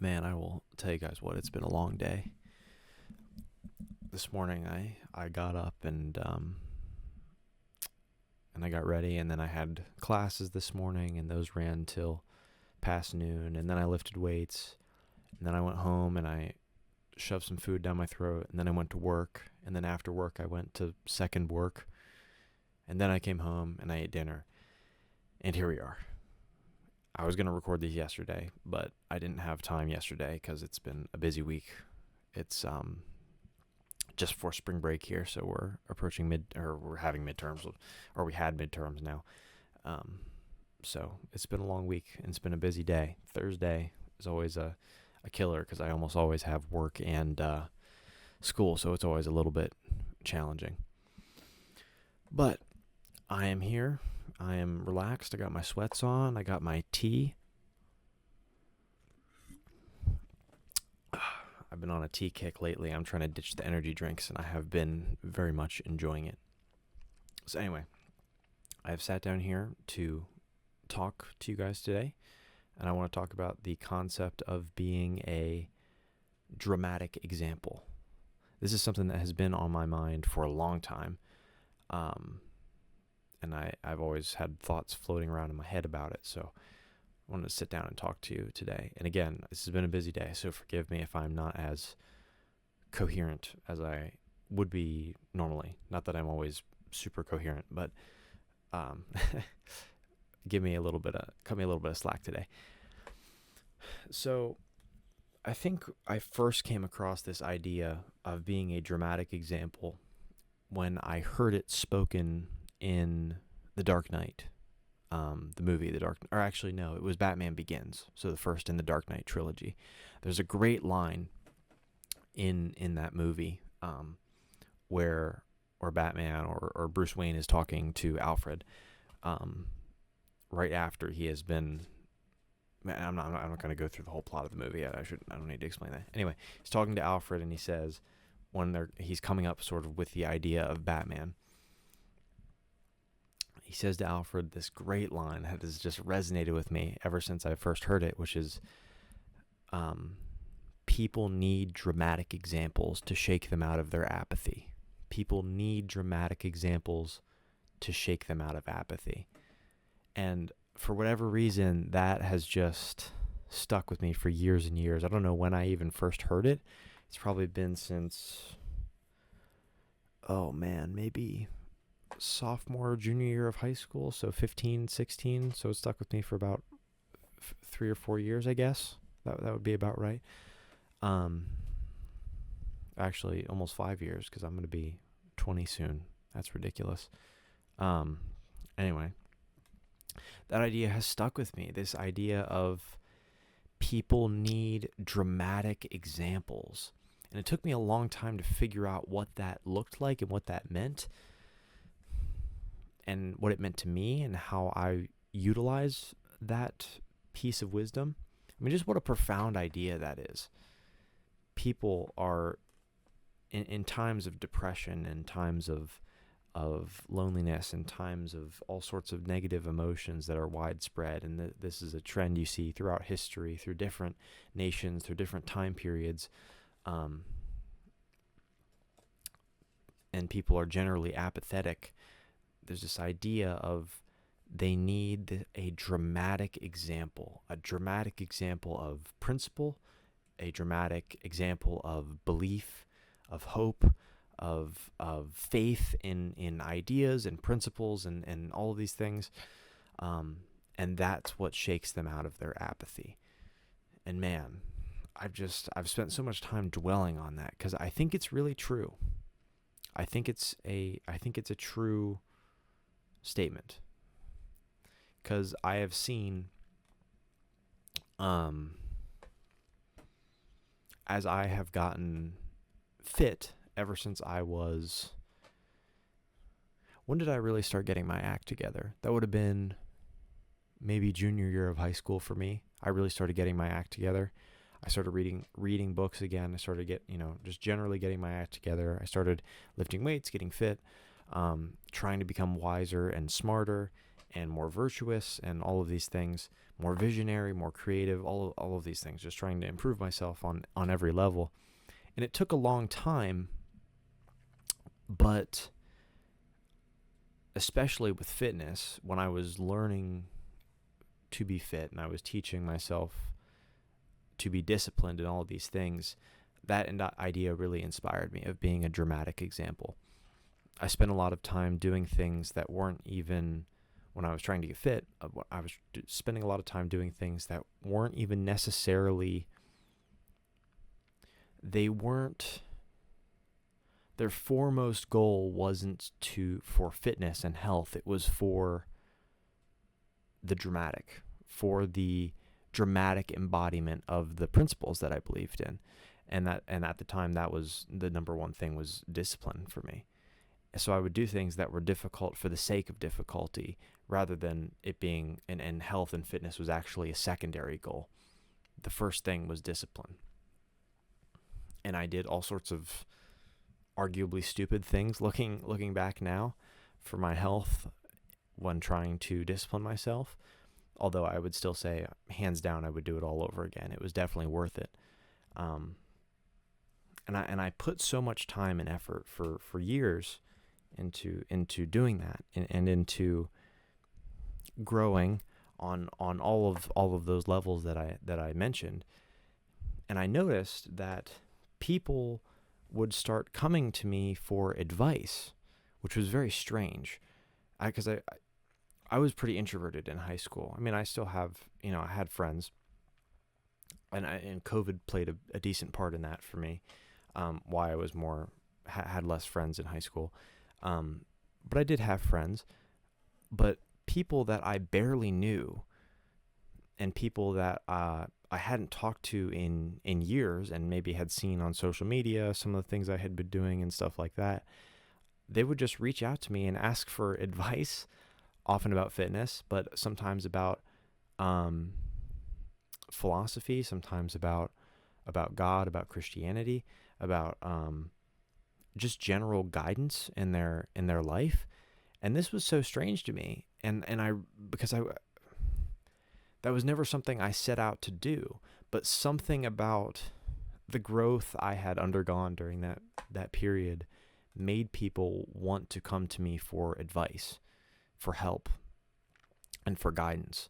Man, I will tell you guys what, it's been a long day. This morning I got up and I got ready, and then I had classes this morning, and those ran till past noon, and then I lifted weights, and then I went home and I shoved some food down my throat, and then I went to work, and then after work I went to second work, and then I came home and I ate dinner, and here we are. I was going to record these yesterday, but I didn't have time yesterday because it's been a busy week. It's just for spring break here, so we're approaching we're having midterms, or we had midterms now. So it's been a long week, and it's been a busy day. Thursday is always a killer because I almost always have work and school, so it's always a little bit challenging. But I am here. I am relaxed. I got my sweats on. I got my tea. I've been on a tea kick lately. I'm trying to ditch the energy drinks, and I have been very much enjoying it. So anyway, I have sat down here to talk to you guys today, and I want to talk about the concept of being a dramatic example. This is something that has been on my mind for a long time. And I've always had thoughts floating around in my head about it, so I wanted to sit down and talk to you today. And again, this has been a busy day, so forgive me if I'm not as coherent as I would be normally. Not that I'm always super coherent, but cut me a little bit of slack today. So I think I first came across this idea of being a dramatic example when I heard it spoken in The Dark Knight, the movie it was Batman Begins, so the first in the Dark Knight trilogy. There's a great line in that movie where Batman or Bruce Wayne is talking to Alfred right after he has been. I'm not going to go through the whole plot of the movie. I don't need to explain that. Anyway, he's talking to Alfred, and he says he's coming up sort of with the idea of Batman. He says to Alfred this great line that has just resonated with me ever since I first heard it, which is, people need dramatic examples to shake them out of their apathy. People need dramatic examples to shake them out of apathy. And for whatever reason, that has just stuck with me for years and years. I don't know when I even first heard it. It's probably been since, maybe sophomore, junior year of high school, so 15, 16. So it stuck with me for about 3 or 4 years, I guess. That would be about right. Actually, almost 5 years, because I'm going to be 20 soon. That's ridiculous. Anyway, that idea has stuck with me. This idea of people need dramatic examples. And it took me a long time to figure out what that looked like and what that meant, and what it meant to me, and how I utilize that piece of wisdom. I mean, just what a profound idea that is. People are, in times of depression, and times of loneliness, and times of all sorts of negative emotions that are widespread, and this is a trend you see throughout history, through different nations, through different time periods, and people are generally apathetic. There's this idea of they need a dramatic example of principle, a dramatic example of belief, of hope, of faith in ideas and principles and all of these things. And that's what shakes them out of their apathy. And man, I've spent so much time dwelling on that because I think it's really true. I think it's a true statement, because I have seen, as I have gotten fit ever since when did I really start getting my act together? That would have been maybe junior year of high school for me. I really started getting my act together. I started reading books again. I started just generally getting my act together. I started lifting weights, getting fit, trying to become wiser and smarter and more virtuous and all of these things, more visionary, more creative, all of these things, just trying to improve myself on every level. And it took a long time, but especially with fitness, when I was learning to be fit and I was teaching myself to be disciplined and all of these things, that idea really inspired me of being a dramatic example. I spent a lot of time doing things that weren't even, when I was trying to get fit, I was spending a lot of time doing things that weren't even necessarily, their foremost goal wasn't for fitness and health. It was for the dramatic embodiment of the principles that I believed in. And at the time, that was the number one thing, was discipline for me. So I would do things that were difficult for the sake of difficulty, rather than it being, and health and fitness was actually a secondary goal. The first thing was discipline. And I did all sorts of arguably stupid things looking back now for my health when trying to discipline myself. Although I would still say, hands down, I would do it all over again. It was definitely worth it. And I put so much time and effort for years into doing that, and into growing on all of those levels that I mentioned. And I noticed that people would start coming to me for advice, which was very strange. Because I was pretty introverted in high school. I mean, I still have, I had friends, and COVID played a decent part in that for me. Why I was had less friends in high school. But I did have friends, but people that I barely knew, and people that I hadn't talked to in years, and maybe had seen on social media some of the things I had been doing and stuff like that, they would just reach out to me and ask for advice, often about fitness, but sometimes about philosophy, sometimes about God, about Christianity, about just general guidance in their life. And this was so strange to me, and because that was never something I set out to do, but something about the growth I had undergone during that period made people want to come to me for advice, for help, and for guidance.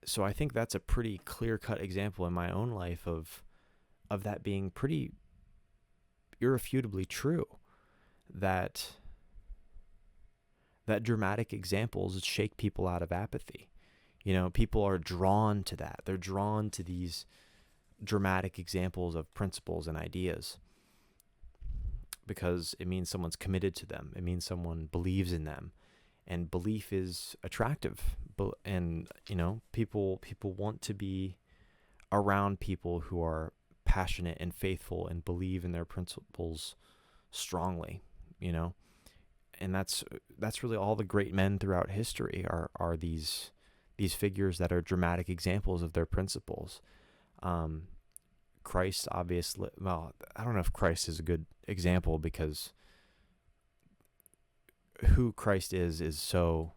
So I think that's a pretty clear-cut example in my own life of that being pretty irrefutably true, that dramatic examples shake people out of apathy. People are drawn to that. They're drawn to these dramatic examples of principles and ideas because it means someone's committed to them. It means someone believes in them, and belief is attractive. And people want to be around people who are passionate and faithful and believe in their principles strongly. And that's really all the great men throughout history are these figures that are dramatic examples of their principles. Christ, obviously, well, I don't know if Christ is a good example, because who Christ is so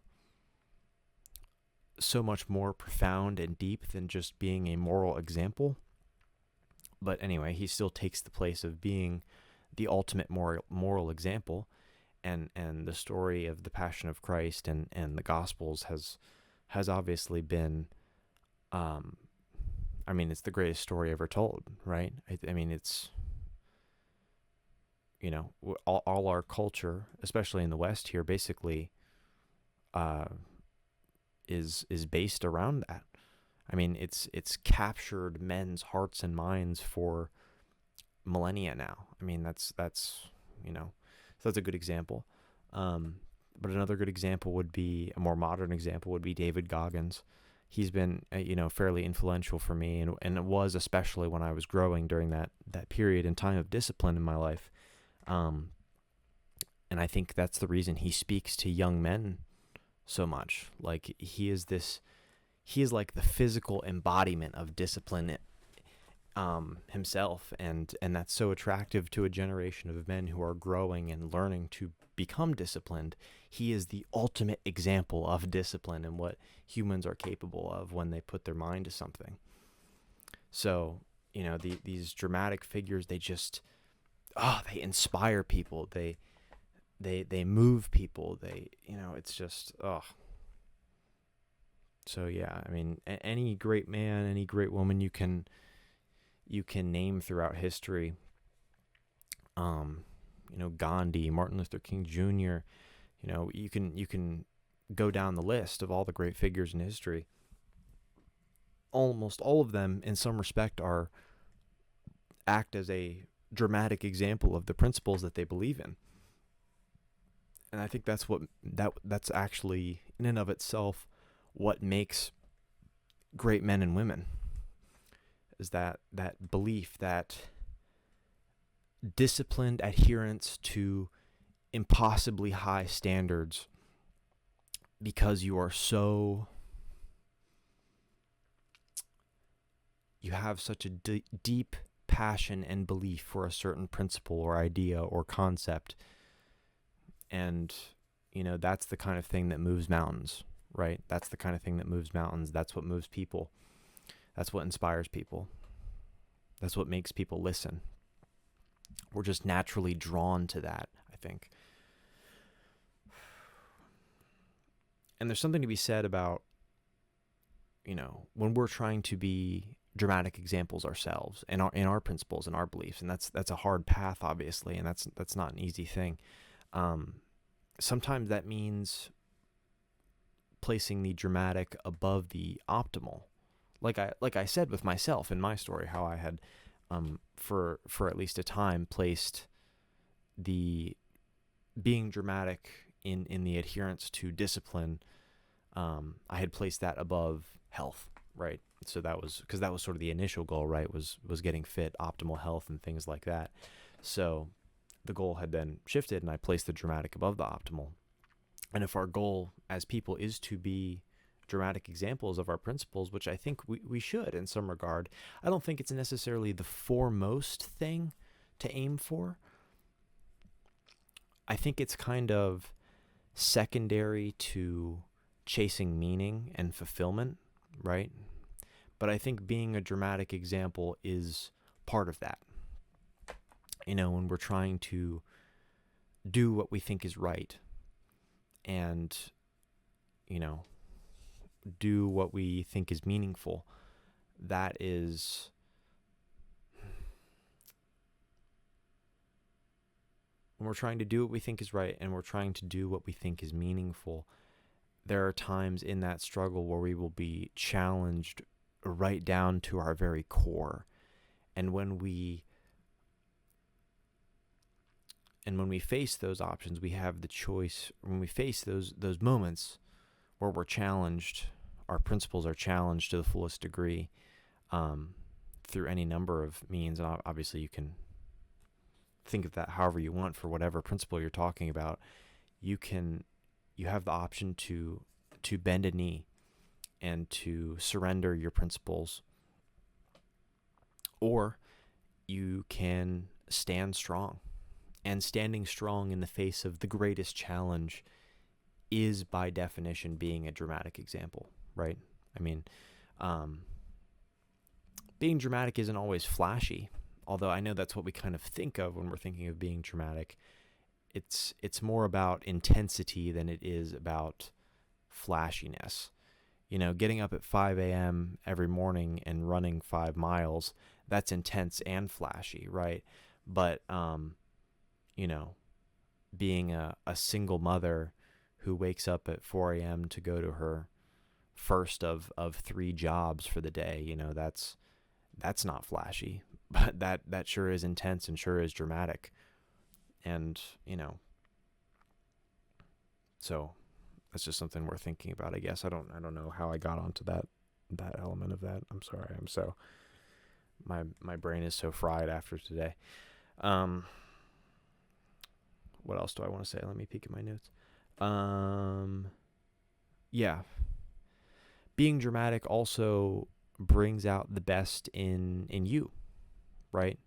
much more profound and deep than just being a moral example. But anyway, he still takes the place of being the ultimate moral example. And the story of the Passion of Christ and the Gospels has obviously been, it's the greatest story ever told, right? It's, all our culture, especially in the West here, basically is based around that. It's captured men's hearts and minds for millennia now. That's so that's a good example. But another good example would be, a more modern example would be David Goggins. He's been, fairly influential for me, and it was especially when I was growing during that period and time of discipline in my life. And I think that's the reason he speaks to young men so much. Like, he is like the physical embodiment of discipline himself, and that's so attractive to a generation of men who are growing and learning to become disciplined, he is the ultimate example of discipline and what humans are capable of when they put their mind to something. So, these dramatic figures, they just, they inspire people. They move people. It's just, So yeah, I mean, any great man, any great woman you can name throughout history, Gandhi, Martin Luther King Jr., you can go down the list of all the great figures in history. Almost all of them, in some respect, act as a dramatic example of the principles that they believe in. And I think that's actually, in and of itself, what makes great men and women, is that belief, that disciplined adherence to impossibly high standards, because you have such a deep passion and belief for a certain principle or idea or concept. And, that's the kind of thing that moves mountains, right? That's the kind of thing that moves mountains. That's what moves people. That's what inspires people. That's what makes people listen. We're just naturally drawn to that, I think. And there's something to be said about, when we're trying to be dramatic examples ourselves in our principles and our beliefs, and that's a hard path, obviously, and that's not an easy thing. Sometimes that means placing the dramatic above the optimal. Like I said with myself in my story, how I had for at least a time placed the being dramatic in the adherence to discipline. I had placed that above health, right? So that was sort of the initial goal, right? Was getting fit, optimal health, and things like that. So the goal had then shifted, and I placed the dramatic above the optimal. And if our goal as people is to be dramatic examples of our principles, which I think we should in some regard, I don't think it's necessarily the foremost thing to aim for. I think it's kind of secondary to chasing meaning and fulfillment, right? But I think being a dramatic example is part of that. When we're trying to do what we think is right and, do what we think is meaningful, that is, when we're trying to do what we think is right and we're trying to do what we think is meaningful, there are times in that struggle where we will be challenged right down to our very core. And when we face those options, we have the choice. When we face those moments where we're challenged, our principles are challenged to the fullest degree, through any number of means. And obviously you can think of that however you want for whatever principle you're talking about. You have the option to bend a knee and to surrender your principles, or you can stand strong. And standing strong in the face of the greatest challenge is, by definition, being a dramatic example, right? I mean, being dramatic isn't always flashy, although I know that's what we kind of think of when we're thinking of being dramatic. It's more about intensity than it is about flashiness. Getting up at 5 a.m. every morning and running 5 miles, that's intense and flashy, right? But, being a single mother who wakes up at 4 a.m. to go to her first of 3 jobs for the day, that's not flashy, but that sure is intense and sure is dramatic. And, so that's just something we're thinking about, I guess. I don't know how I got onto that element of that. I'm sorry. My brain is so fried after today. What else do I want to say? Let me peek at my notes. Yeah. Being dramatic also brings out the best in you, right?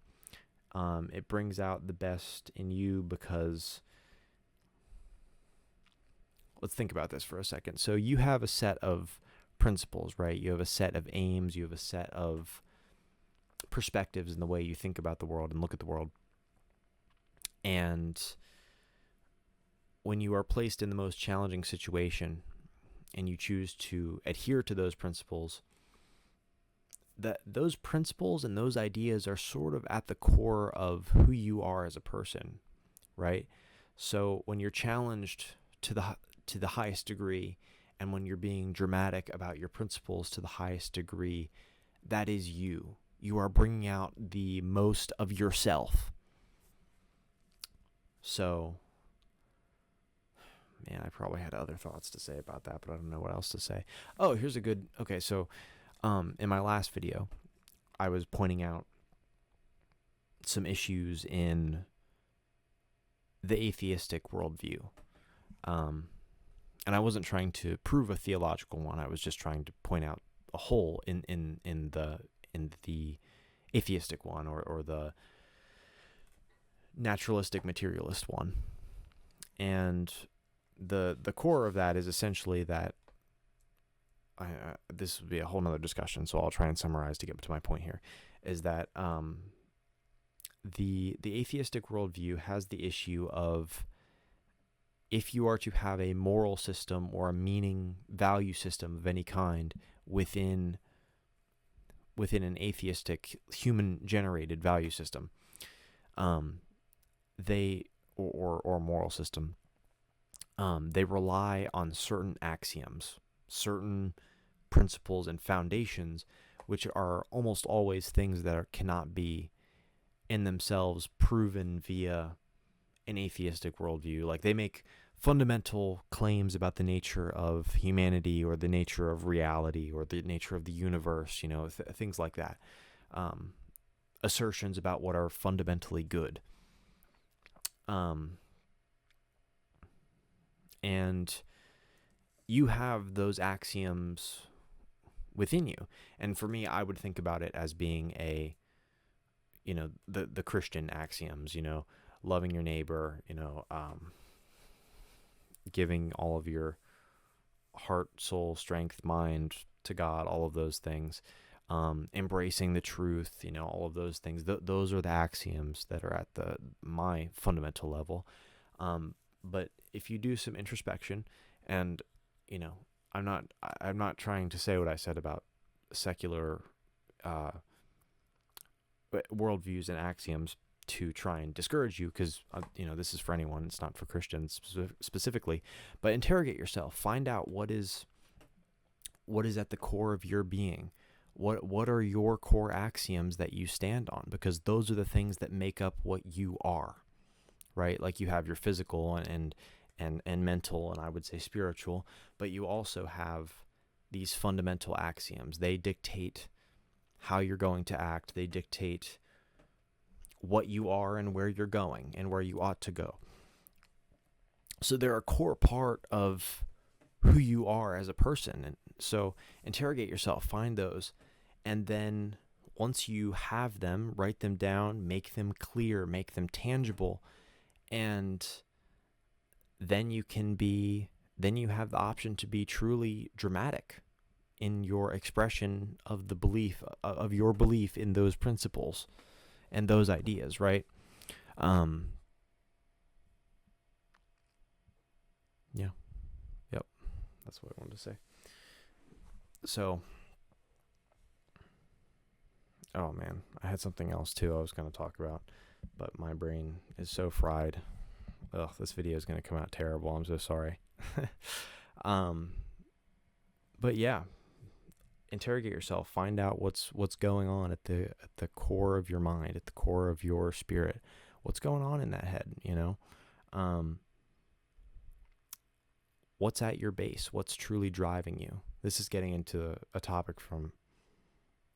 It brings out the best in you because let's think about this for a second. So you have a set of principles, right? You have a set of aims, you have a set of perspectives in the way you think about the world and look at the world. And when you are placed in the most challenging situation and you choose to adhere to those principles, those principles and those ideas are sort of at the core of who you are as a person, right? So when you're challenged to the highest degree, and when you're being dramatic about your principles to the highest degree, that is you. You are bringing out the most of yourself. So, man, I probably had other thoughts to say about that, but I don't know what else to say. Oh, here's a good, okay, so in my last video, I was pointing out some issues in the atheistic worldview. And I wasn't trying to prove a theological one. I was just trying to point out a hole in the atheistic one, or the naturalistic materialist one. And the core of that is essentially that this would be a whole nother discussion, so I'll try and summarize to get to my point here, is that the atheistic worldview has the issue of, if you are to have a moral system or a meaning value system of any kind within an atheistic human generated value system, they or moral system, they rely on certain axioms, certain principles and foundations, which are almost always things that cannot be in themselves proven via an atheistic worldview. Like, they make fundamental claims about the nature of humanity, or the nature of reality, or the nature of the universe, things like that. Assertions about what are fundamentally good. And you have those axioms within you. And for me, I would think about it as being the Christian axioms, loving your neighbor, giving all of your heart, soul, strength, mind to God, all of those things, embracing the truth, all of those things. Those are the axioms that are at my fundamental level. But if you do some introspection, and I'm not trying to say what I said about secular worldviews and axioms to try and discourage you, because this is for anyone, it's not for Christians specifically. But interrogate yourself, find out what is at the core of your being. What are your core axioms that you stand on? Because those are the things that make up what you are, right? Like, you have your physical and mental, and I would say spiritual, but you also have these fundamental axioms. They dictate how you're going to act. They dictate what you are and where you're going and where you ought to go. So they're a core part of who you are as a person. And so interrogate yourself, find those, and then once you have them, write them down, make them clear, make them tangible, and then you have the option to be truly dramatic in your expression of the belief, of your belief in those principles and those ideas, right? Yeah. Yep. That's what I wanted to say. So, oh man, I had something else too I was going to talk about, but my brain is so fried. Ugh, this video is going to come out terrible. I'm so sorry. But yeah, interrogate yourself, find out what's going on at the core of your mind, at the core of your spirit. What's going on in that head, what's at your base? What's truly driving you? This is getting into a topic from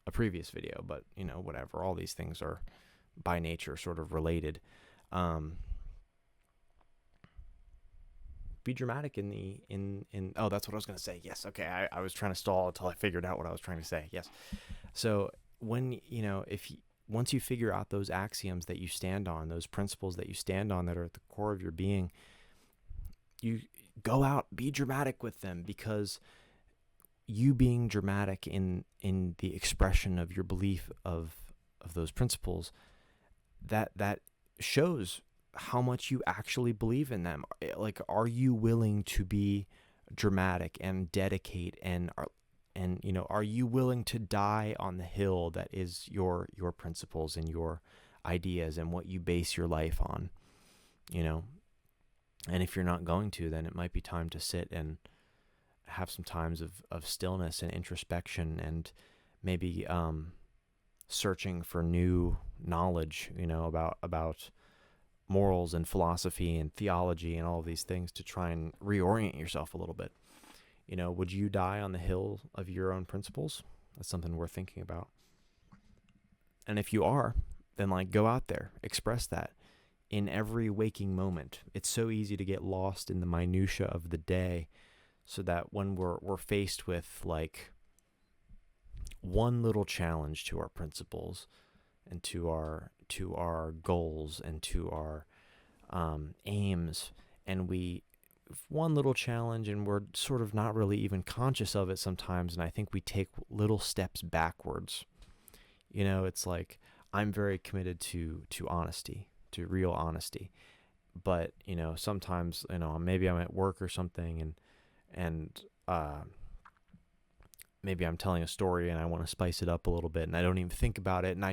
a previous video, but whatever. All these things are by nature sort of related. Be dramatic oh, that's what I was going to say. Yes. Okay. I was trying to stall until I figured out what I was trying to say. Yes. So when, once you figure out those axioms that you stand on, those principles that you stand on that are at the core of your being, go out, be dramatic with them, because you being dramatic in the expression of your belief of those principles, that shows how much you actually believe in them. Like, are you willing to be dramatic and dedicate, and are you willing to die on the hill that is your principles and your ideas and what you base your life on? And if you're not going to, then it might be time to sit and have some times of stillness and introspection, and maybe searching for new knowledge, about morals and philosophy and theology and all of these things, to try and reorient yourself a little bit. Would you die on the hill of your own principles? That's something worth thinking about. And if you are, then go out there, express that in every waking moment. It's so easy to get lost in the minutia of the day, so that when we're faced with one little challenge to our principles and to our goals and to our aims, and one little challenge, and we're sort of not really even conscious of it sometimes, and I think we take little steps backwards. It's like, I'm very committed to honesty, to real honesty, but sometimes maybe I'm at work or something, and maybe I'm telling a story and I want to spice it up a little bit, and I don't even think about it, and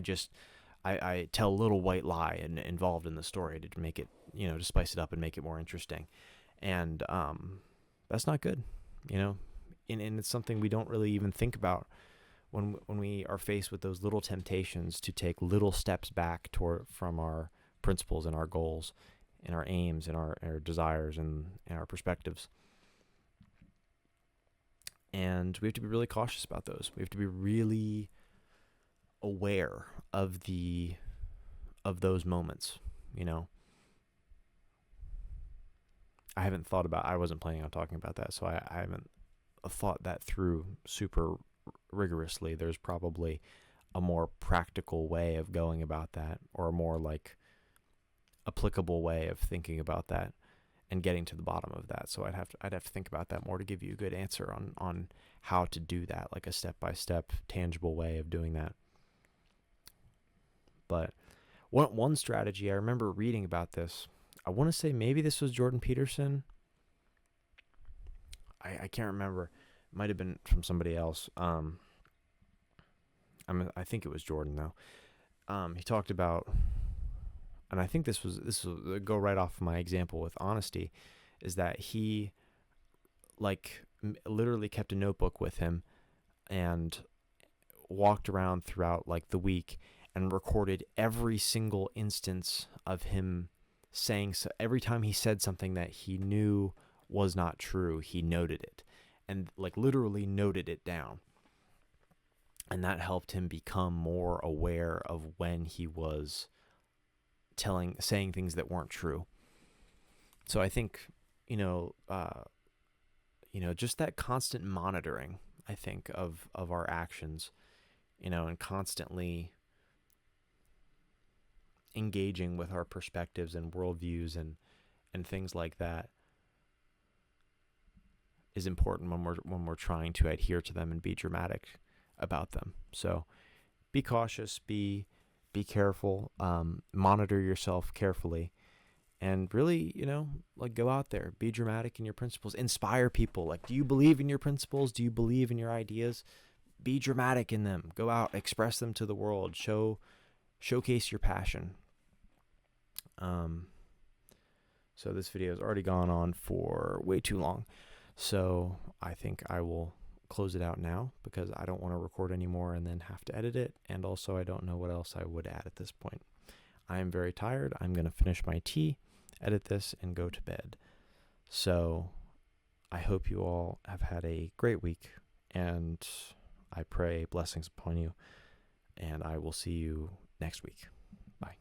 I tell a little white lie involved in the story to make it, to spice it up and make it more interesting. And that's not good, and it's something we don't really even think about when we are faced with those little temptations to take little steps back from our principles and our goals and our aims and our desires and our perspectives. And we have to be really cautious about those. We have to be really aware of those moments. I wasn't planning on talking about that, so I haven't thought that through super rigorously. There's probably a more practical way of going about that, or a more applicable way of thinking about that and getting to the bottom of that. So I'd have to think about that more to give you a good answer on how to do that, like a step-by-step tangible way of doing that. But one strategy, I remember reading about this, I want to say maybe this was Jordan Peterson. I can't remember. It might have been from somebody else. I think it was Jordan though. He talked about, and I think this will go right off my example with honesty, is that he literally kept a notebook with him and walked around throughout the week and recorded every single instance of him saying, so every time he said something that he knew was not true, he noted it, and literally noted it down. And that helped him become more aware of when he was saying things that weren't true. So I think, just that constant monitoring, I think, of our actions, and constantly engaging with our perspectives and worldviews and things like that is important when we're trying to adhere to them and be dramatic about them. So be cautious, be careful, monitor yourself carefully, and really, go out there, be dramatic in your principles, inspire people. Do you believe in your principles? Do you believe in your ideas? Be dramatic in them. Go out, express them to the world, showcase your passion. So this video has already gone on for way too long. So I think I will close it out now, because I don't want to record anymore and then have to edit it. And also I don't know what else I would add at this point. I am very tired. I'm going to finish my tea, edit this, and go to bed. So I hope you all have had a great week, and I pray blessings upon you, and I will see you next week. Bye.